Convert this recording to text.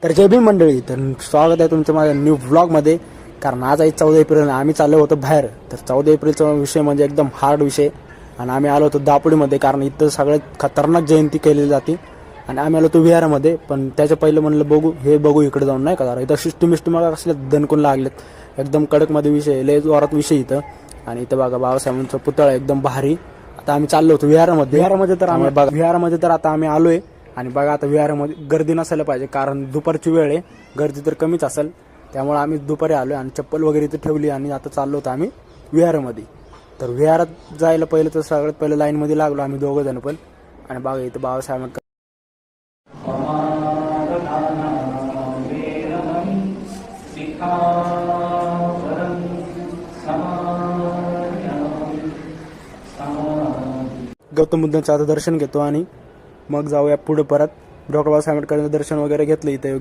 तर जय भीम मंडळी, तर स्वागत आहे तुमचं माझ्या न्यू व्लॉगमध्ये. कारण आज आहे 14 एप्रिल, आम्ही चाललो होतो बाहेर. तर 14 एप्रिलचा विषय म्हणजे एकदम हार्ड विषय. आणि आम्ही आलो होतो दापोलीमध्ये, कारण इथं सगळ्यात खतरनाक जयंती केली जाते. आणि आम्ही आलो होतो विहारामध्ये. पण त्याच्या पहिलं म्हणलं बघू इकडे जाऊन, नाही का जरा इथं सिस्टमिष्टी मला कसले दणकून लागलेत. एकदम कडकमध्ये विषय, लय जोरात विषय इथं. आणि इथं बघा बाबासाहेबांचा पुतळा एकदम भारी. आता आम्ही चाललो होतो विहारामध्ये तर आता आम्ही आलोय. आणि बघा आता विहारामध्ये गर्दी नसायला पाहिजे, कारण दुपारची वेळ आहे, गर्दी तर कमीच असेल. त्यामुळे आम्ही दुपारी आलोय आणि चप्पल वगैरे इथे ठेवली आणि आता चाललो होतो आम्ही विहारामध्ये. तर विहारात जायला पहिलं तर सगळ्यात पहिलं लाईनमध्ये लागलो आम्ही दोघं जण पण. आणि बघा इथं बाबासाहेब गौतम बुद्धांचं आता दर्शन घेतो आणि मग जाऊया पुढे परत. डॉक्टर बाबासाहेब आंबेडकरांचं दर्शन वगैरे घेतलं इथे.